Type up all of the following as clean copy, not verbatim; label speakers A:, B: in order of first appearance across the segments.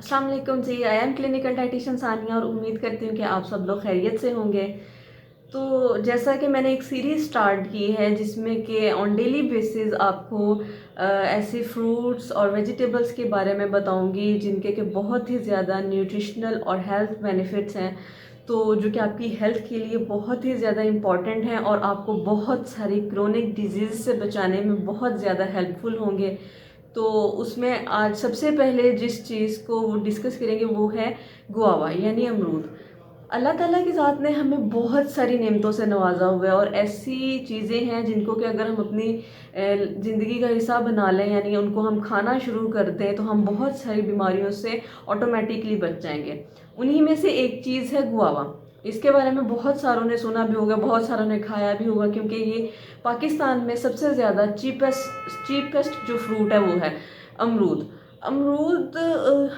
A: अस्सलाम वालेकुम जी। I am clinical dietitian Sania और उम्मीद करती हूँ कि आप सब लोग खैरियत से होंगे। तो जैसा कि मैंने एक सीरीज़ स्टार्ट की है जिसमें कि ऑन डेली बेसिस आपको ऐसे फ्रूट्स और वेजिटेबल्स के बारे में बताऊंगी जिनके के बहुत ही ज़्यादा न्यूट्रिशनल और हेल्थ बेनिफिट्स हैं, तो जो कि आपकी हेल्थ के लिए बहुत ही ज़्यादा इम्पॉर्टेंट हैं और आपको बहुत सारी क्रोनिक डिजीज़ से बचाने में बहुत ज़्यादा हेल्पफुल होंगे। तो उसमें आज सबसे पहले जिस चीज़ को डिस्कस करेंगे वो है गुआवा यानी अमरूद। अल्लाह ताला की ज़ात ने हमें बहुत सारी नेमतों से नवाजा हुआ है और ऐसी चीज़ें हैं जिनको कि अगर हम अपनी ज़िंदगी का हिस्सा बना लें यानी उनको हम खाना शुरू कर दें तो हम बहुत सारी बीमारियों से ऑटोमेटिकली बच जाएंगे। उन्हीं में से एक चीज़ है गुआवा। इसके बारे में बहुत सारों ने सुना भी होगा, बहुत सारों ने खाया भी होगा, क्योंकि ये पाकिस्तान में सबसे ज़्यादा चीपेस्ट जो फ्रूट है वो है अमरूद। अमरूद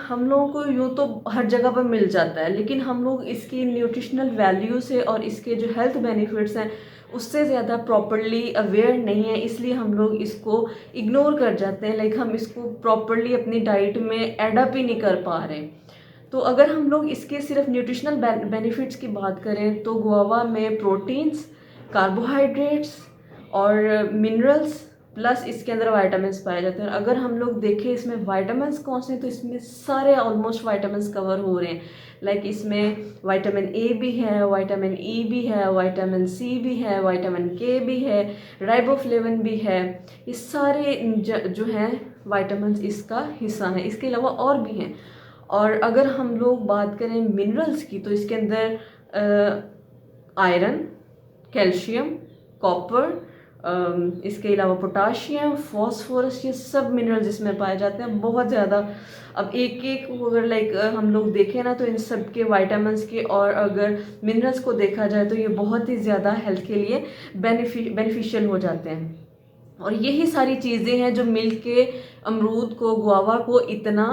A: हम लोगों को यूँ तो हर जगह पर मिल जाता है, लेकिन हम लोग इसकी न्यूट्रिशनल वैल्यू से और इसके जो हेल्थ बेनिफिट्स हैं उससे ज़्यादा प्रॉपरली अवेयर नहीं है, इसलिए हम लोग इसको इग्नोर कर जाते हैं। लाइक हम इसको प्रॉपरली अपनी डाइट में एडअप ही नहीं कर पा रहे। तो अगर हम लोग इसके सिर्फ न्यूट्रिशनल बेनिफिट्स की बात करें तो गुआवा में प्रोटीन्स, कार्बोहाइड्रेट्स और मिनरल्स प्लस इसके अंदर वाइटामिन्स पाए जाते हैं। अगर हम लोग देखें इसमें वाइटामिन्स कौन से हैं तो इसमें सारे ऑलमोस्ट वाइटामिन्स कवर हो रहे हैं। लाइक इसमें विटामिन ए भी है, विटामिन ई भी है, विटामिन सी भी है, विटामिन के भी है, राइबोफ्लेविन भी है। ये सारे जो हैं वाइटामिन्स इसका हिस्सा हैं। इसके अलावा और भी हैं। और अगर हम लोग बात करें मिनरल्स की तो इसके अंदर आयरन, कैल्शियम, कॉपर, इसके अलावा पोटाशियम, फॉस्फोरस, ये सब मिनरल्स इसमें पाए जाते हैं बहुत ज़्यादा। अब एक एक अगर लाइक हम लोग देखें ना तो इन सब के वाइटामिन्स के और अगर मिनरल्स को देखा जाए तो ये बहुत ही ज़्यादा हेल्थ के लिए बेनिफिशियल हो जाते हैं। और यही सारी चीज़ें हैं जो मिल के अमरूद को, गुआवा को इतना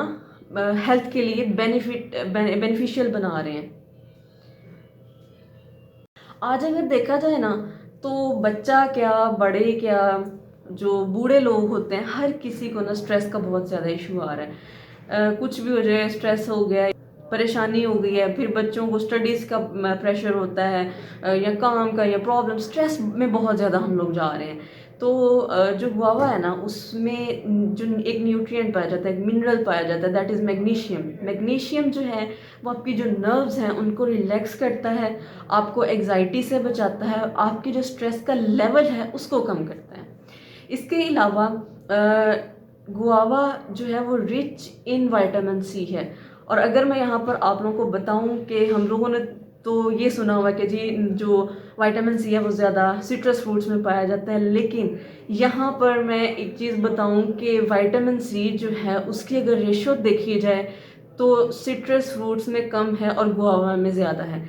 A: हेल्थ के लिए बेनिफिशियल बना रहे हैं। आज अगर देखा जाए ना तो बच्चा क्या, बड़े क्या, जो बूढ़े लोग होते हैं, हर किसी को ना स्ट्रेस का बहुत ज़्यादा इशू आ रहा है। कुछ भी हो जाए, स्ट्रेस हो गया, परेशानी हो गई है, फिर बच्चों को स्टडीज़ का प्रेशर होता है, या काम का, या प्रॉब्लम, स्ट्रेस में बहुत ज़्यादा हम लोग जा रहे हैं। तो जो गुआवा है ना उसमें जो एक न्यूट्रिएंट पाया जाता है, एक मिनरल पाया जाता है, दैट इज़ मैग्नीशियम। मैग्नीशियम जो है वो आपकी जो नर्व्स हैं उनको रिलैक्स करता है, आपको एग्जाइटी से बचाता है, आपकी जो स्ट्रेस का लेवल है उसको कम करता है। इसके अलावा गुआवा जो है वो रिच इन विटामिन सी है। और अगर मैं यहाँ पर आप लोगों को बताऊँ कि हम लोगों ने तो ये सुना हुआ कि जी जो विटामिन सी है वो ज़्यादा सिट्रस फ्रूट्स में पाया जाता है, लेकिन यहाँ पर मैं एक चीज़ बताऊँ कि विटामिन सी जो है उसकी अगर रेशो देखी जाए तो सिट्रस फ्रूट्स में कम है और गुआवा में ज़्यादा है।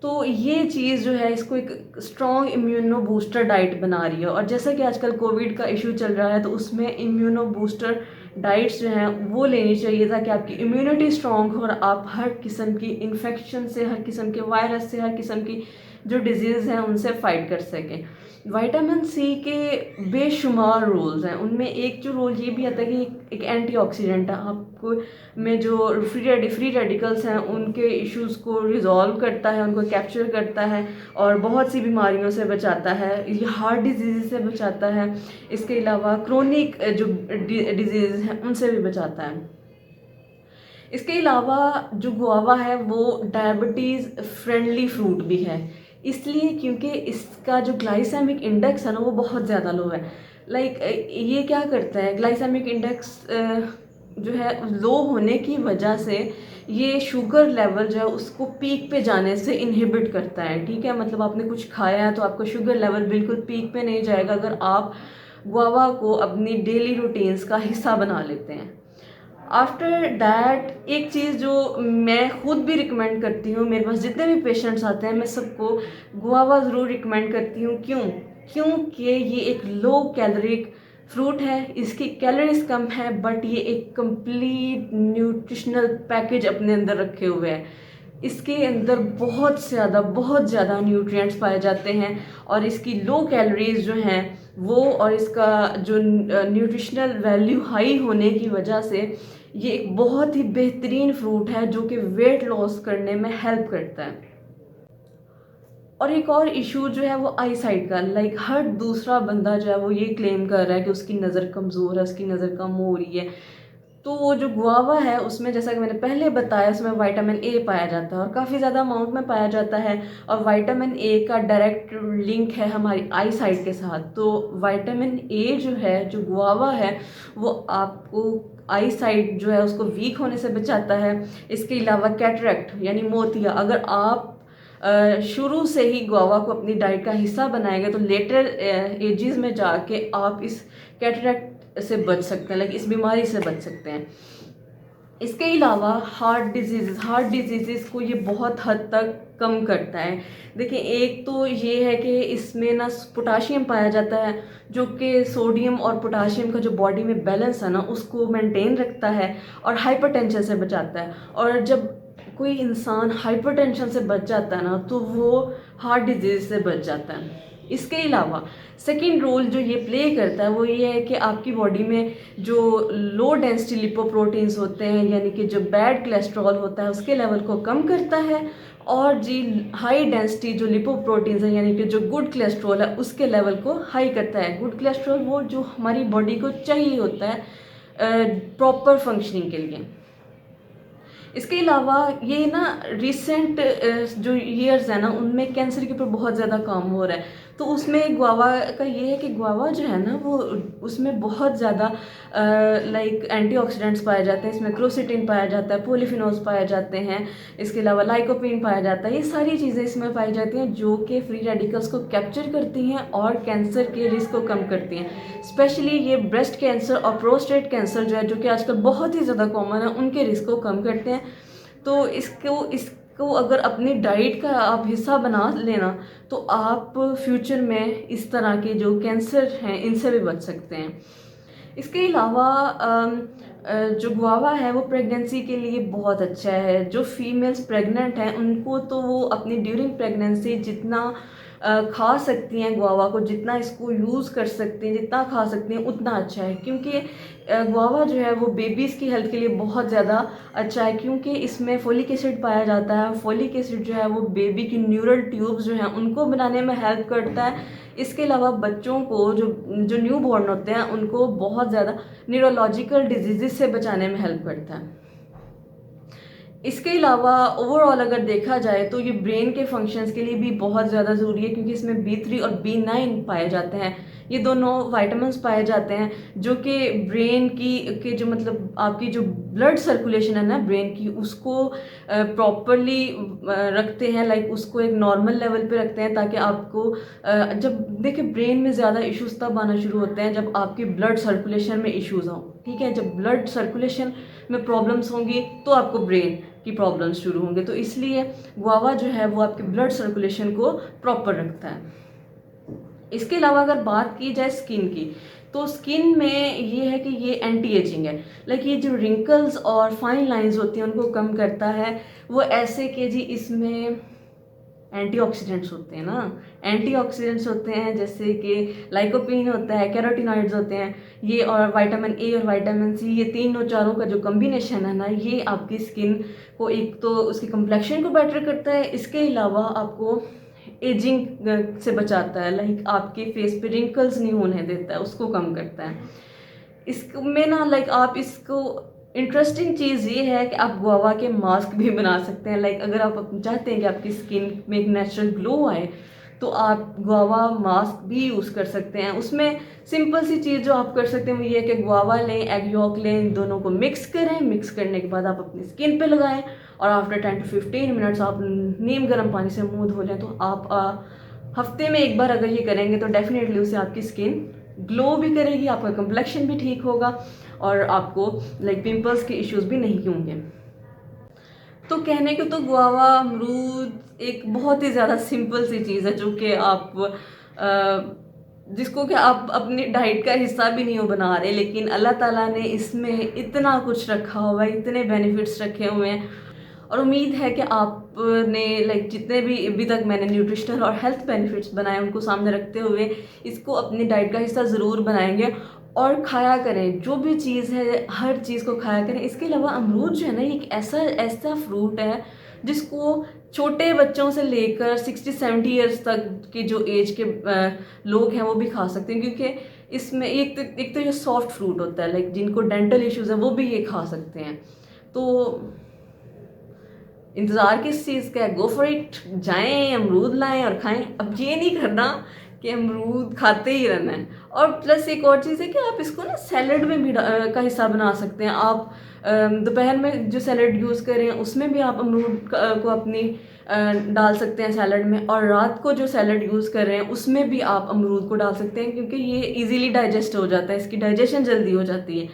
A: तो ये चीज़ जो है इसको एक स्ट्रॉन्ग इम्यूनो बूस्टर डाइट बना रही है। और जैसा कि आजकल कोविड का इशू चल रहा है तो उसमें इम्यूनो बूस्टर डाइट्स जो हैं वो लेनी चाहिए ताकि आपकी इम्यूनिटी स्ट्रॉन्ग हो और आप हर किस्म की इन्फेक्शन से, हर किस्म के वायरस से, हर किस्म की जो डिजीज़ हैं उनसे फाइट कर सकें। विटामिन सी के बेशुमार रोल्स हैं, उनमें एक जो रोल ये भी आता है कि एक एंटीऑक्सीडेंट है, आपको में जो फ्री रेडिकल्स हैं उनके इश्यूज़ को रिजॉल्व करता है, उनको कैप्चर करता है और बहुत सी बीमारियों से बचाता है, ये हार्ट डिजीज़ से बचाता है। इसके अलावा क्रोनिक जो डिजीज़ हैं उनसे भी बचाता है। इसके अलावा जो गुआवा है वो डायबिटीज़ फ्रेंडली फ्रूट भी है, इसलिए क्योंकि इसका जो ग्लाइसेमिक इंडेक्स है ना वो बहुत ज़्यादा लो है। लाइक ये क्या करता है, ग्लाइसेमिक इंडेक्स जो है लो होने की वजह से ये शुगर लेवल जो है उसको पीक पे जाने से इनहिबिट करता है। ठीक है, मतलब आपने कुछ खाया है तो आपका शुगर लेवल बिल्कुल पीक पे नहीं जाएगा अगर आप गुआवा को अपनी डेली रूटीन्स का हिस्सा बना लेते हैं। आफ्टर दैट एक चीज़ जो मैं खुद भी रिकमेंड करती हूँ, मेरे पास जितने भी पेशेंट्स आते हैं मैं सबको गुआवा ज़रूर रिकमेंड करती हूँ। क्योंकि ये एक लो कैलोरिक फ्रूट है, इसकी कैलोरीज कम है, बट ये एक कंप्लीट न्यूट्रिशनल पैकेज अपने अंदर रखे हुए है। इसके अंदर बहुत ज़्यादा न्यूट्रिएंट्स पाए जाते हैं और इसकी लो कैलोरीज जो हैं वो, और इसका जो न्यूट्रिशनल वैल्यू हाई होने की वजह से ये एक बहुत ही बेहतरीन फ्रूट है जो कि वेट लॉस करने में हेल्प करता है। और एक और इशू जो है वो आई साइट का, लाइक हर दूसरा बंदा जो है वो ये क्लेम कर रहा है कि उसकी नज़र कमज़ोर है, उसकी नज़र कम हो रही है। तो वो जो गुआवा है उसमें, जैसा कि मैंने पहले बताया, उसमें विटामिन ए पाया जाता है और काफ़ी ज़्यादा अमाउंट में पाया जाता है, और विटामिन ए का डायरेक्ट लिंक है हमारी आई साइट के साथ। तो विटामिन ए जो है, जो गुआवा है, वो आपको आई साइट जो है उसको वीक होने से बचाता है। इसके अलावा कैटरेक्ट यानी मोतिया, अगर आप शुरू से ही गुआवा को अपनी डाइट का हिस्सा बनाएंगे तो लेटर एजेस में जाके आप इस कैटरेक्ट से बच सकते हैं, लाइक इस बीमारी से बच सकते हैं। इसके अलावा हार्ट डिजीज़ को ये बहुत हद तक कम करता है। देखिए, एक तो ये है कि इसमें ना पोटाशियम पाया जाता है जो कि सोडियम और पोटाशियम का जो बॉडी में बैलेंस है ना उसको मेंटेन रखता है और हाइपरटेंशन से बचाता है। और जब कोई इंसान हाइपरटेंशन से बच जाता है ना तो वो हार्ट डिजीज़ से बच जाता है। इसके अलावा सेकेंड रोल जो ये प्ले करता है वो ये है कि आपकी बॉडी में जो लो डेंसिटी लिपोप्रोटीन्स होते हैं, यानी कि जो बैड कोलेस्ट्रॉल होता है, उसके लेवल को कम करता है। और जी हाई डेंसिटी जो लिपोप्रोटीन्स है, यानी कि जो गुड कोलेस्ट्रॉल है, उसके लेवल को हाई करता है। गुड कोलेस्ट्रॉल वो जो हमारी बॉडी को चाहिए होता है प्रॉपर फंक्शनिंग के लिए। इसके अलावा ये ना रिसेंट जो ईयर्स है ना उनमें कैंसर के ऊपर बहुत ज़्यादा काम हो रहा है। तो उसमें गुआवा का ये है कि गुआवा जो है ना वो उसमें बहुत ज़्यादा लाइक एंटीऑक्सीडेंट्स पाए जाते हैं। इसमें क्रोसिटिन पाया जाता है, पॉलीफिनोल्स पाए जाते हैं, इसके अलावा लाइकोपीन पाया जाता है। ये सारी चीज़ें इसमें पाई जाती हैं जो कि फ्री रेडिकल्स को कैप्चर करती हैं और कैंसर के रिस्क को कम करती हैं। स्पेशली ये ब्रेस्ट कैंसर और प्रोस्टेट कैंसर जो है, जो कि आजकल बहुत ही ज़्यादा कॉमन है, उनके रिस्क को कम करते हैं। तो इसको अगर अपनी डाइट का आप हिस्सा बना लेना तो आप फ्यूचर में इस तरह के जो कैंसर हैं इनसे भी बच सकते हैं। इसके अलावा जो गुआवा है वो प्रेगनेंसी के लिए बहुत अच्छा है। जो फीमेल्स प्रेग्नेंट हैं उनको तो वो अपनी ड्यूरिंग प्रेगनेंसी जितना खा सकती हैं गुआवा को, जितना इसको यूज़ कर सकती हैं, जितना खा सकती हैं उतना अच्छा है। क्योंकि गुआवा जो है वो बेबीज़ की हेल्थ के लिए बहुत ज़्यादा अच्छा है, क्योंकि इसमें फोलिक एसिड पाया जाता है। फोलिक एसिड जो है वो बेबी की न्यूरल ट्यूब्स जो हैं उनको बनाने में हेल्प करता है। इसके अलावा बच्चों को जो न्यू बॉर्न होते हैं उनको बहुत ज़्यादा न्यूरोलॉजिकल डिजीज़ से बचाने में हेल्प करता है। इसके अलावा ओवरऑल अगर देखा जाए तो ये ब्रेन के फंक्शंस के लिए भी बहुत ज़्यादा ज़रूरी है, क्योंकि इसमें B3 और B9 पाए जाते हैं। ये दोनों विटामिन्स पाए जाते हैं जो कि ब्रेन की जो मतलब आपकी जो ब्लड सर्कुलेशन है ना ब्रेन की, उसको प्रॉपरली रखते हैं, लाइक उसको एक नॉर्मल लेवल पे रखते हैं, ताकि आपको जब देखिए ब्रेन में ज़्यादा इश्यूज तब आना शुरू होते हैं जब आपकी ब्लड सर्कुलेशन में इश्यूज हों। ठीक है, जब ब्लड सर्कुलेशन में प्रॉब्लम्स होंगी तो आपको ब्रेन की प्रॉब्लम्स शुरू होंगे। तो इसलिए गुआवा जो है वो आपके ब्लड सर्कुलेशन को प्रॉपर रखता है। इसके अलावा अगर बात की जाए स्किन की, तो स्किन में ये है कि ये एंटी एजिंग है, लाइक ये जो रिंकल्स और फाइन लाइंस होती हैं उनको कम करता है। वो ऐसे कि जी इसमें एंटीऑक्सीडेंट्स होते हैं ना, एंटीऑक्सीडेंट्स होते हैं जैसे कि लाइकोपीन होता है, कैरोटीनॉइड्स होते हैं ये, और विटामिन ए और विटामिन सी, ये तीनों चारों का जो कम्बिनेशन है ना ये आपकी स्किन को एक तो उसकी कम्प्लेक्शन को बेटर करता है, इसके अलावा आपको एजिंग से बचाता है, लाइक आपके फेस पे रिंकल्स नहीं होने देता है, उसको कम करता है। इसमें ना लाइक आप इसको इंटरेस्टिंग चीज़ ये है कि आप गुआवा के मास्क भी बना सकते हैं। लाइक अगर आप चाहते हैं कि आपकी स्किन में एक नेचुरल ग्लो आए तो आप गुआवा मास्क भी यूज़ कर सकते हैं। उसमें सिंपल सी चीज़ जो आप कर सकते हैं वो ये है कि गुआवा लें, एग यॉक लें, इन दोनों को मिक्स करें, मिक्स करने के बाद आप अपनी स्किन पे लगाएं और आफ्टर 10 to 15 मिनट्स आप नीम गर्म पानी से मुंह धो लें। तो आप हफ्ते में एक बार अगर ये करेंगे तो डेफिनेटली उससे आपकी स्किन ग्लो भी करेगी, आपका कम्प्लेक्शन भी ठीक होगा और आपको लाइक पिंपल्स के इश्यूज भी नहीं होंगे। तो कहने को तो गुआवा, अमरूद एक बहुत ही ज़्यादा सिंपल सी चीज़ है जो कि आप जिसको कि आप अपनी डाइट का हिस्सा भी नहीं हो बना रहे, लेकिन अल्लाह ताला ने इसमें इतना कुछ रखा हुआ है, इतने बेनिफिट्स रखे हुए हैं। और उम्मीद है कि आपने लाइक जितने भी अभी तक मैंने न्यूट्रिशनल और हेल्थ बेनिफिट्स बनाए उनको सामने रखते हुए इसको अपनी डाइट का हिस्सा ज़रूर बनाएंगे और खाया करें। जो भी चीज़ है हर चीज़ को खाया करें। इसके अलावा अमरूद जो है ना, ये एक ऐसा ऐसा फ्रूट है जिसको छोटे बच्चों से लेकर 60-70 ईयर्स तक की जो एज के लोग हैं वो भी खा सकते हैं, क्योंकि इसमें एक तो ये सॉफ्ट फ्रूट होता है, लाइक जिनको डेंटल इश्यूज है वो भी ये खा सकते हैं। तो इंतज़ार किस चीज़ का है, गो फॉर इट, जाएं अमरूद लाएं और खाएं। अब ये नहीं करना कि अमरूद खाते ही रहना है। और प्लस एक और चीज़ है कि आप इसको ना सैलड में भी का हिस्सा बना सकते हैं। आप दोपहर में जो सैलड यूज़ करें उसमें भी आप अमरूद को अपनी डाल सकते हैं सैलड में, और रात को जो सैलड यूज़ कर रहे हैं उसमें भी आप अमरूद को डाल सकते हैं, क्योंकि ये इजीली डाइजेस्ट हो जाता है, इसकी डाइजेशन जल्दी हो जाती है।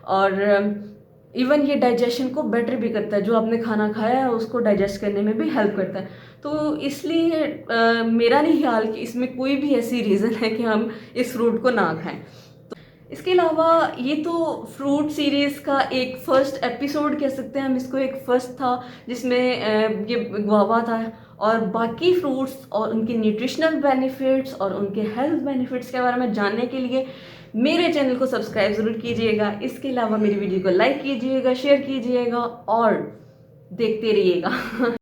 A: और इवन ये डाइजेशन को बेटर भी करता है, जो आपने खाना खाया है उसको डाइजेस्ट करने में भी हेल्प करता है। तो इसलिए मेरा नहीं ख्याल कि इसमें कोई भी ऐसी रीज़न है कि हम इस फ्रूट को ना खाएं। तो इसके अलावा ये तो फ्रूट सीरीज़ का एक फर्स्ट एपिसोड कह सकते हैं हम इसको, एक फर्स्ट था जिसमें ये गुआवा था। और बाकी फ्रूट्स और उनके न्यूट्रिशनल बेनिफिट्स और उनके हेल्थ बेनिफिट्स के बारे में जानने के लिए मेरे चैनल को सब्सक्राइब ज़रूर कीजिएगा। इसके अलावा मेरी वीडियो को लाइक कीजिएगा, शेयर कीजिएगा और देखते रहिएगा।